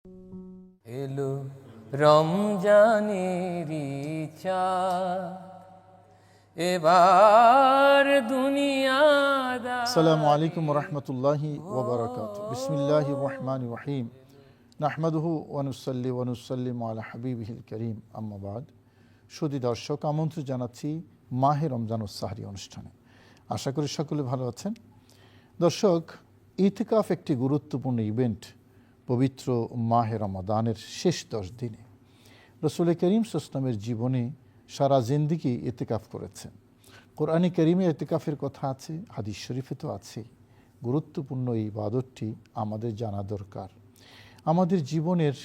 এলো রমজানেরি চাঁদ, এবার দুনিয়াদা। আসসালামু আলাইকুম রহমতুল্লাহি ওবরাকাত। বিসমিল্লাহির রহমানির রহিম। নাহমাদুহু ওয়া নুসাল্লি ওয়া নুসাল্লিমু আলা হাবিবিহিল করিম, আম্মা বাদ। সুধী দর্শক, আমন্ত্রণ জানাচ্ছি মাহে রমজান ও সাহরি অনুষ্ঠানে। আশা করি সকলে ভালো আছেন। দর্শক, ইতিকাফ একটি গুরুত্বপূর্ণ ইভেন্ট পবিত্র মাহে রমাদানের শেষ 10 দিনে। রাসূল করিম সাল্লাল্লাহু আলাইহি ওয়াসাল্লামের জীবনে সারা জিন্দেগি ইতিকাফ করেছেন। কোরআনে কারিমে ইতিকাফের কথা আছে, হাদিস শরীফে তো আছে। গুরুত্বপূর্ণ এই ইবাদতটি আমাদের জানা দরকার। আমাদের জীবনের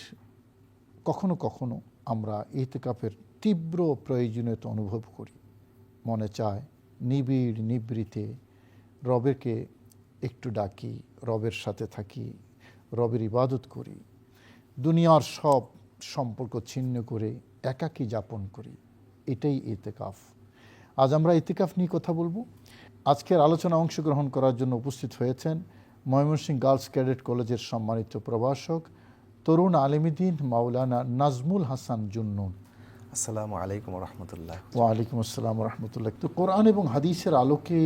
কখনো কখনো আমরা ইতিকাফের তীব্র প্রয়োজনীয়তা অনুভব করি। মনে চায় নিবিড় নিবৃতে রবেরকে একটু ডাকি, রবের সাথে থাকি, রবের ইবাদত করি, দুনিয়ার সব সম্পর্ক ছিন্ন করে একাকী যাপন করি। এটাই ইতিকাফ। আজ আমরা ইতিকাফ নিয়ে কথা বলবো। আজকের আলোচনা অংশগ্রহণ করার জন্য উপস্থিত হয়েছেন ময়মনসিংহ গার্লস ক্যাডেট কলেজের সম্মানিত প্রভাষক তরুণ আলেমদ্বীন মাওলানা নাজমুল হাসান জুন্নুন। আসসালামু আলাইকুম রহমতুল্লাহ। ওয়ালাইকুম আসসালাম রহমতুল্লাহ। তো কোরআন এবং হাদিসের আলোকে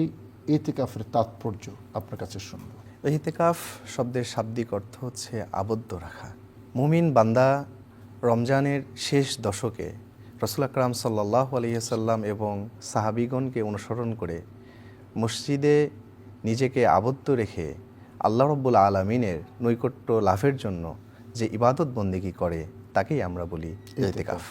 ইতিকাফের তাৎপর্য আপনার কাছে শুনবো। ইতিকাফ শব্দের শাব্দিক অর্থ হচ্ছে আবদ্ধ রাখা। মুমিন বান্দা রমজানের শেষ দশকে রাসূল আকরাম সাল্লাল্লাহু আলাইহি ওয়াসাল্লাম এবং সাহাবীগণকে অনুসরণ করে মসজিদে নিজেকে আবদ্ধ রেখে আল্লাহ রাব্বুল আলামিনের নৈকট্য লাভের জন্য যে ইবাদত বন্দেগী করে তাকেই আমরা বলি ইতিকাফ।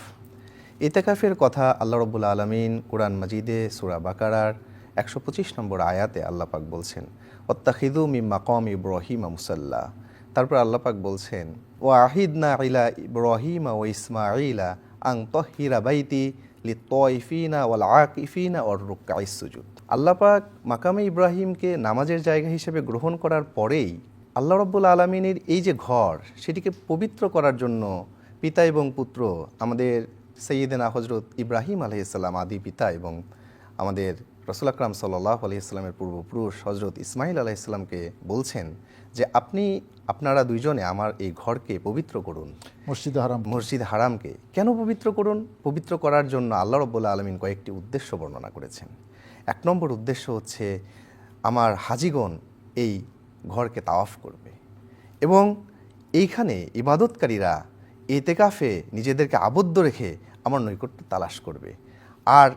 ইতিকাফের কথা আল্লাহ রাব্বুল আলামিন কুরআন মাজিদে সূরা বাকারার 125 নম্বর আয়াতে আল্লাহ পাক বলছেন, ওয়াত্তাখিযু মিন মাকাম ইব্রাহিম মুসাল্লা। তারপর আল্লাহ পাক বলছেন, ওয়া আহিদনা ইলা ইব্রাহিম ওয়া ইসমাঈলা আন তাহহিরা বাইতি লিত-তাইফিনা ওয়াল আকিফিনা ওয়ার রুকআইস সুজুদ। আল্লাহ পাক মাকামে ইব্রাহিমকে নামাজের জায়গা হিসেবে গ্রহণ করার পরেই আল্লাহ রাব্বুল আলামিনের এই যে ঘর, সেটিকে পবিত্র করার জন্য পিতা এবং পুত্র আমাদের সাইয়্যিদানা হযরত ইব্রাহিম আলাইহিস সালাম আদি পিতা এবং আমাদের রাসূল আকরাম সাল্লাল্লাহু আলাইহি ওয়াসাল্লামের পূর্বপুরুষ হযরত ইসমাঈল আলাইহিস সালামকে বলছেন যে আপনারা দুইজনে আমার এই ঘরকে পবিত্র করুন, মসজিদ হারামকে। কেন পবিত্র করুন? পবিত্র করার জন্য আল্লাহ রাব্বুল আলামিন কয়েকটি উদ্দেশ্য বর্ণনা করেছেন। 1 নম্বর উদ্দেশ্য হচ্ছে আমার হাজিগণ এই ঘরকে তাওয়াফ করবে এবং এইখানে ইবাদতকারীরা ইতিকাফে নিজেদেরকে আবদ্ধ রেখে আমার নৈকট্য তালাশ করবে। আর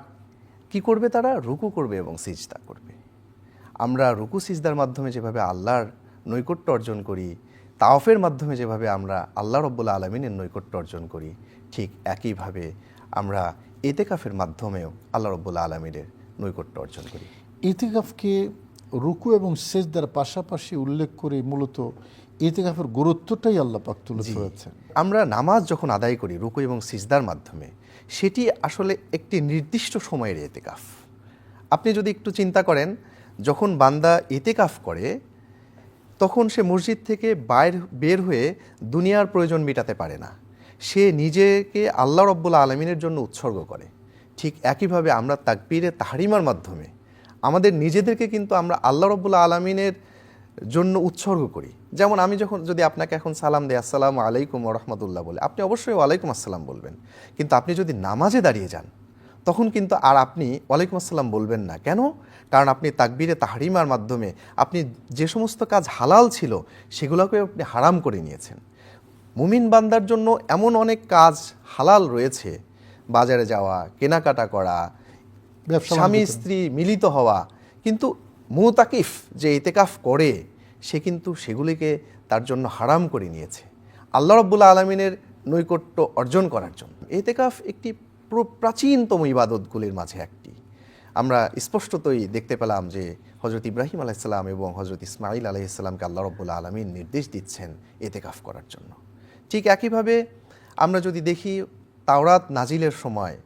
কি করবে? তারা রুকু করবে এবং সিজদা করবে। আমরা রুকু সিজদার মাধ্যমে যেভাবে আল্লাহর নৈকট্য অর্জন করি, তাওয়াফের মাধ্যমে যেভাবে আমরা আল্লাহ রাব্বুল আলামিনের নৈকট্য অর্জন করি, ঠিক একইভাবে আমরা ইতিকাফের মাধ্যমেও আল্লাহ রাব্বুল আলামিনের নৈকট্য অর্জন করি। ইতিকাফকে রুকু এবং সিজদার পাশাপাশি উল্লেখ করে মূলত ইতিকাফের গুরুত্বটাই আল্লাহ পাক তুলে ধরেছেন। আমরা নামাজ যখন আদায় করি রুকু এবং সিজদার মাধ্যমে, সেটি আসলে একটি নির্দিষ্ট সময়ের ইতিকাফ। আপনি যদি একটু চিন্তা করেন, যখন বান্দা ইতিকাফ করে তখন সে মসজিদ থেকে বের হয়ে দুনিয়ার প্রয়োজন মেটাতে পারে না, সে নিজেকে আল্লাহ রাব্বুল আলামিনের জন্য উৎসর্গ করে। ঠিক একইভাবে আমরা তাকবীরে তাহরিমার মাধ্যমে আমাদের নিজেদেরকে কিন্তু আমরা আল্লাহ রাব্বুল আলামিনের জন্য উৎসর্গ করি। যেমন আমি যদি আপনাকে এখন সালাম দেই, আসসালামু আলাইকুম ওয়া রাহমাতুল্লাহ বলে, আপনি অবশ্যই ওয়ালাইকুম আসসালাম বলবেন। কিন্তু আপনি যদি নামাজে দাঁড়িয়ে যান তখন কিন্তু আর আপনি ওয়ালাইকুম আসসালাম বলবেন না। কেন? কারণ আপনি তাকবীরে তাহরিমার মাধ্যমে আপনি যে সমস্ত কাজ হালাল ছিল সেগুলোকে আপনি হারাম করে নিয়েছেন। মুমিন বান্দার জন্য এমন অনেক কাজ হালাল রয়েছে, বাজারে যাওয়া, কেনাকাটা করা, স্বামী স্ত্রী মিলিত হওয়া, কিন্তু মুতাকিফ যে ইতিকাফ করে সে কিন্তু সেগুলিকে তার জন্য হারাম করে নিয়েছে আল্লাহ রাব্বুল আলামিনের নৈকট্য অর্জন করার জন্য। ইতিকাফ একটি প্রাচীনতম ইবাদতগুলির মাঝে একটি। আমরা স্পষ্টতই দেখতে পেলাম যে হযরত ইব্রাহিম আলাইহিস সালাম এবং হযরত ইসমাঈল আলাইহিস সালামকে আল্লাহ রাব্বুল আলামিন নির্দেশ দিচ্ছেন ইতিকাফ করার জন্য। ঠিক একইভাবে আমরা যদি দেখি তাওরাত নাজিলের সময়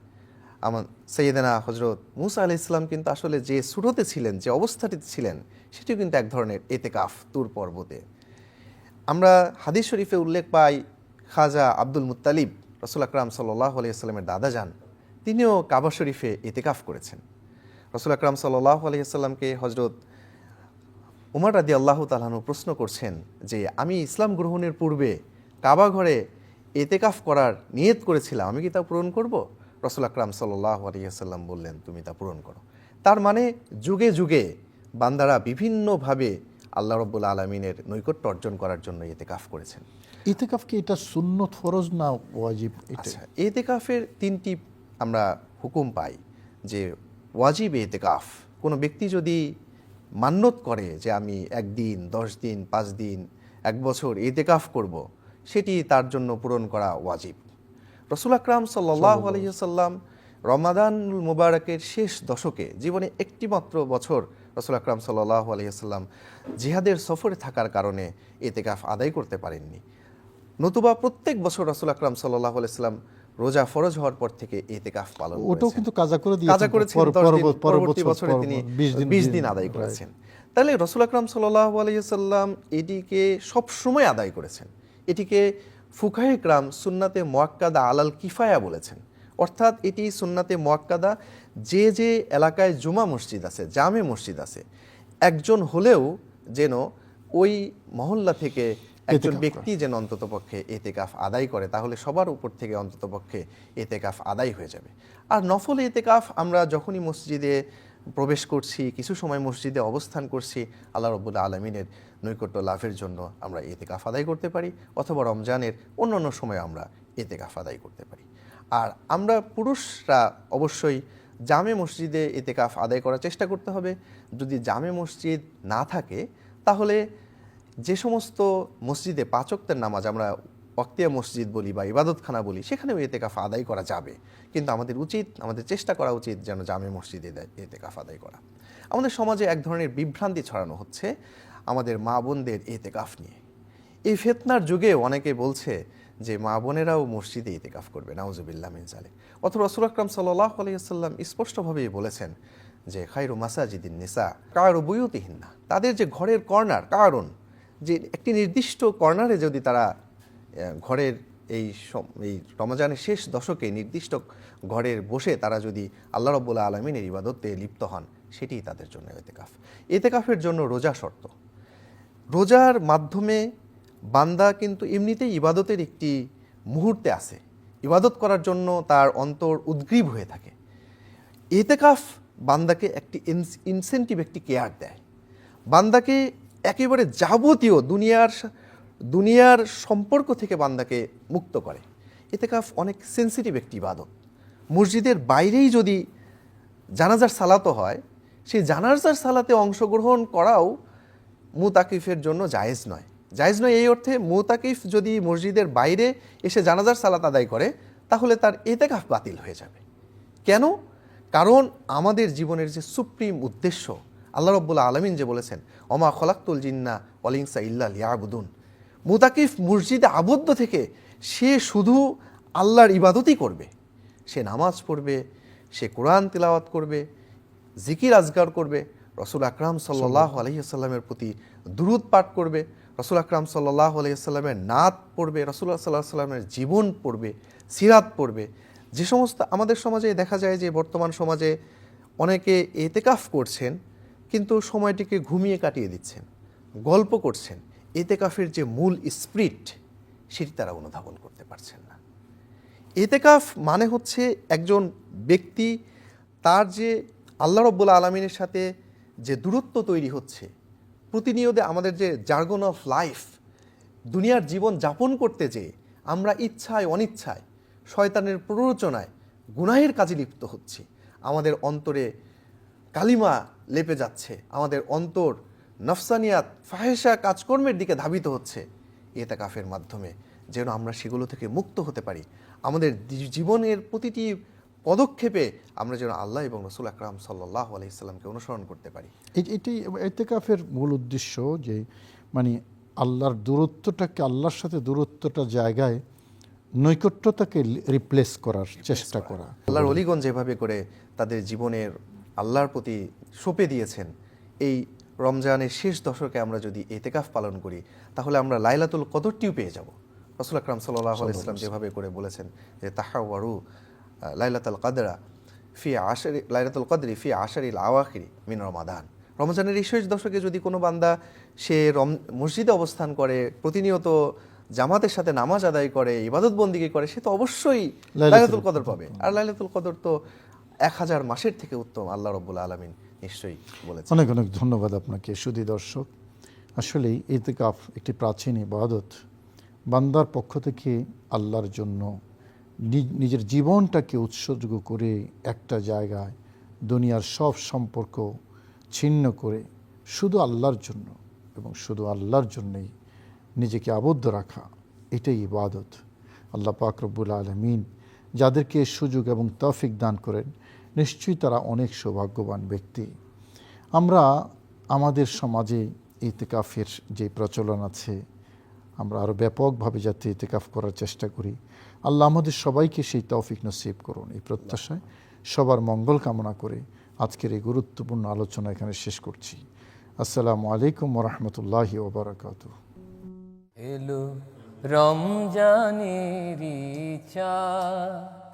আমার সাইয়্যিদানা হযরত মুসা আলাইহিস সালাম কিন্তু আসলে যে সূরতে ছিলেন, যে অবস্থাটিতে ছিলেন, সেটিও কিন্তু এক ধরনের ইতিকাফ তুর পর্বতে। আমরা হাদিস শরীফে উল্লেখ পাই খাজা আব্দুল মুত্তালিব রাসূল আকরাম সাল্লাল্লাহু আলাইহি ওয়াসাল্লামের দাদা যান, তিনিও কাবা শরীফে ইতিকাফ করেছেন। রাসূল আকরাম সাল্লাল্লাহু আলাইহি ওয়াসাল্লামকে হযরত উমর রাদিয়াল্লাহু তাআলা আনহু প্রশ্ন করছেন যে আমি ইসলাম গ্রহণের পূর্বে কাবা ঘরে এতেকাফ করার নিয়ত করেছিলাম, আমি কি তা পূরণ করব? রাসূল আকরাম সাল্লাল্লাহু আলাইহি ওয়াসাল্লাম বললেন, তুমি তা পূরণ করো। তার মানে যুগে যুগে বান্দারা বিভিন্নভাবে আল্লাহ রাব্বুল আলামিনের নৈকট্য অর্জন করার জন্য এতেকাফ করেছেন। ইতিকাফ কি এটা সুন্নত, ফরজ না ওয়াজিব? এটা আচ্ছা, এতেকাফের 3টি আমরা হুকুম পাই যে ওয়াজিব এতেকাফ। কোনো ব্যক্তি যদি মান্যত করে যে আমি 1 দিন, 10 দিন, 5 দিন, 1 বছর এতেকাফ করব, সেটি তার জন্য পূরণ করা ওয়াজিব। রাসূল আকরাম সাল্লাল্লাহু আলাইহি ওয়াসাল্লাম রমাদানুল মুবারকের শেষ দশকে, জীবনে একটি মাত্র বছর রাসূল আকরাম সাল্লাল্লাহু আলাইহি ওয়াসাল্লাম জিহাদের সফরে থাকার কারণে এতেকাফ আদায় করতে পারেননি। নতুবা প্রত্যেক বছর রাসূল আকরাম সাল্লাল্লাহু আলাইহি ওয়াসাল্লাম রোজা ফরজ হওয়ার পর থেকে এতেকাফ পালন করেছেন। ওটাও কিন্তু কাজা করে দিয়েছেন, কাজা করেছেন 10 দিন, পরবর্তী বছরে তিনি 20 দিন আদায় করেছেন। তাহলে রাসূল আকরাম সাল্লাল্লাহু আলাইহি ওয়াসাল্লাম এটিকে সব সময় আদায় করেছেন। এটিকে ফুকাহে কিরাম সুন্নাতে মুআক্কাদা আলাল কিফায়া বলেছেন। অর্থাৎ এটি সুন্নাতে মুআক্কাদা, যে যে এলাকায় জুমা মসজিদ আছে, জামে মসজিদ আছে, একজন হলেও যেন ওই মহল্লা থেকে একজন ব্যক্তি যেন অন্ততপক্ষে এতেকাফ আদায় করে, তাহলে সবার উপর থেকে অন্ততপক্ষে এতেকাফ আদায় হয়ে যাবে। আর নফল এতেকাফ আমরা যখনই মসজিদে প্রবেশ করছি, কিছু সময় মসজিদে অবস্থান করছি, আল্লাহ রাব্বুল আলামিনের নৈকট্য লাভের জন্য আমরা এতেকাফ আদায় করতে পারি, অথবা রমজানের অন্যান্য সময় আমরা এতেকাফ আদায় করতে পারি। আর আমরা পুরুষরা অবশ্যই জামে মসজিদে এতেকাফ আদায় করার চেষ্টা করতে হবে। যদি জামে মসজিদ না থাকে, তাহলে যে সমস্ত মসজিদে 5 ওয়াক্তের নামাজ আমরা ওয়াক্তিয়া মসজিদ বলি বা ইবাদতখানা বলি, সেখানেও এতেকাফ আদায় করা যাবে। কিন্তু আমাদের চেষ্টা করা উচিত যেন জামে মসজিদে এতেকাফ আদায় করা। আমাদের সমাজে এক ধরনের বিভ্রান্তি ছড়ানো হচ্ছে আমাদের মা বোনদের এতেকাফ নিয়ে। এই ফিতনার যুগে অনেকে বলছে যে মা বোনেরাও মসজিদে ইতিকাফ করবে, নাউজুবিল্লাহ মিন যালিক। অথবা রাসূল আকরাম সাল্লাল্লাহু আলাইহি ওয়াসাল্লাম স্পষ্টভাবেই বলেছেন যে খায়রু মাসাজিদিন নিসা কায়রু বুয়ুতিহিন্না, তাদের যে ঘরের কর্নার, কারণ যে একটি নির্দিষ্ট কর্নারে যদি তারা ঘরের এই রমজানের শেষ দশকে নির্দিষ্ট ঘরের বসে তারা যদি আল্লাহ রাব্বুল আলামিনের ইবাদতে লিপ্ত হন, সেটিই তাদের জন্য ইতিকাফ। ইতিকাফের জন্য রোজা শর্ত। রোজার মাধ্যমে বান্দা কিন্তু এমনিতেই ইবাদতের একটি মুহূর্তে আছে, ইবাদত করার জন্য তার অন্তর উদ্গ্রীব হয়ে থাকে। ইতিকাফ বান্দাকে একটি ইনসেন্টিভ, একটি কেয়ার দেয়, বান্দাকে একেবারে যাবতীয় দুনিয়ার সম্পর্ক থেকে বান্দাকে মুক্ত করে। ইতিকাফ অনেক সেন্সিটিভ একটি ইবাদত। মসজিদের বাইরেই যদি জানাজার সালাতও হয়, সেই জানাজার সালাতে অংশগ্রহণ করাও মুতাকিফের জন্য জায়েজ নয়। জায়েজ নয় এই অর্থে, মুতাকিফ যদি মসজিদের বাইরে এসে জানাজার সালাত আদায় করে, তাহলে তার ইতিকাফ বাতিল হয়ে যাবে। কেন? কারণ আমাদের জীবনের যে সুপ্রিম উদ্দেশ্য, আল্লাহ রাব্বুল আলামিন যে বলেছেন ওমা খলাকতুল জিন্না ওয়াল ইনসা ইল্লা লিয়াবুদুন, মুতাকিফ মসজিদে আবদ্ধ থেকে সে শুধু আল্লাহর ইবাদতই করবে। সে নামাজ পড়বে, সে কোরআন তিলাওয়াত করবে, জিকির আজগার করবে, রাসূল আকরাম সাল্লাল্লাহু আলাইহি ওয়াসাল্লামের প্রতি দুরূদ পাঠ করবে, রাসূল আকরাম সাল্লাল্লাহু আলাইহি ওয়াসাল্লামের নাত পড়বে, রাসূলুল্লাহ সাল্লাল্লাহু আলাইহি ওয়াসাল্লামের জীবন পড়বে, সিরাত পড়বে। যে সমস্ত আমাদের সমাজে দেখা যায় যে বর্তমান সমাজে অনেকে ইতিকাফ করছেন কিন্তু সময়টিকে ঘুমিয়ে কাটিয়ে দিচ্ছেন, গল্প করছেন, ইতিকাফের যে মূল স্পিরিট সেটি তারা অনুধাবন করতে পারছেন না। ইতিকাফ মানে হচ্ছে একজন ব্যক্তি তার যে আল্লাহ রাব্বুল আলামিনের সাথে যে দূরত্ব তৈরি হচ্ছে, প্রতিনিয়ত আমাদের যে জার্গন অফ লাইফ, দুনিয়ার জীবন যাপন করতে যে আমরা ইচ্ছায় অনিচ্ছায় শয়তানের প্ররোচনায় গুনাহের কাজে লিপ্ত হচ্ছি, আমাদের অন্তরে কালিমা লেপে যাচ্ছে, আমাদের অন্তর নফসানিয়াত ফাহেসা কাজকর্মের দিকে ধাবিত হচ্ছে, ইতিকাফের মাধ্যমে যেন আমরা সেগুলো থেকে মুক্ত হতে পারি। আমাদের জীবনের প্রতিটি পদক্ষেপে আমরা যেন আল্লাহ এবং রাসূল আকরাম সাল্লাল্লাহু আলাইহি সাল্লামকে অনুসরণ করতে পারি। এটি ইতিকাফের মূল উদ্দেশ্য, যে মানে আল্লাহর দূরত্বটাকে, আল্লাহর সাথে দূরত্বটা জায়গায় নৈকট্যতাকে রিপ্লেস করার চেষ্টা করা। আল্লাহর ওলিগণ যেভাবে করে তাদের জীবনের আল্লাহর প্রতি সঁপে দিয়েছেন, এই রমজানের শেষ দশকে আমরা যদি ইতিকাফ পালন করি, তাহলে আমরা লাইলাতুল কদরটিও পেয়ে যাব। রাসূল আকরাম সাল্লাল্লাহু আলাইহি ওয়াসাল্লাম যেভাবে করে বলেছেন যে তাহাওয়ারু লাইলাতুল কদরি ফি আশারিল আওয়াখিরি মিন রমাদান। রমজানের এই শেষ দশকে যদি কোনো বান্দা সে মসজিদে অবস্থান করে, প্রতিনিয়ত জামাতের সাথে নামাজ আদায় করে, ইবাদত বন্দিগি করে, সে তো অবশ্যই লাইলাতুল লাইলাতুল কদর পাবে। আর লাইলাতুল কদর তো 1000 মাসের থেকে উত্তম, আল্লাহ রাব্বুল আলামিন নিশ্চয়ই বলেছেন। অনেক অনেক ধন্যবাদ আপনাকে সুধী দর্শক। আসলেই ইতিকাফ একটি প্রাচীন ইবাদত। বান্দার পক্ষ থেকে আল্লাহর জন্য নিজের জীবনটাকে উৎসর্গ করে একটা জায়গায় দুনিয়ার সব সম্পর্ক ছিন্ন করে শুধু আল্লাহর জন্য এবং শুধু আল্লাহর জন্যই নিজেকে আবদ্ধ রাখা, এটাই ইবাদত। আল্লাহ পাক রব্বুল আলামিন যাদেরকে সুযোগ এবং তৌফিক দান করেন, নিশ্চয়ই তারা অনেক সৌভাগ্যবান ব্যক্তি। আমরা আমাদের সমাজে ইতিকাফের যে প্রচলন আছে, আমরা আরও ব্যাপকভাবে যাতে ইতিকাফ করার চেষ্টা করি। আল্লাহ আমাদের সবাইকে সেই তৌফিক নসিব করুন, এই প্রত্যাশায় সবার মঙ্গল কামনা করে আজকের এই গুরুত্বপূর্ণ আলোচনা এখানে শেষ করছি। আসসালামু আলাইকুম ওয়া রাহমাতুল্লাহি ওয়া বারাকাতুহু। এলো রমজানেরি চাঁদ,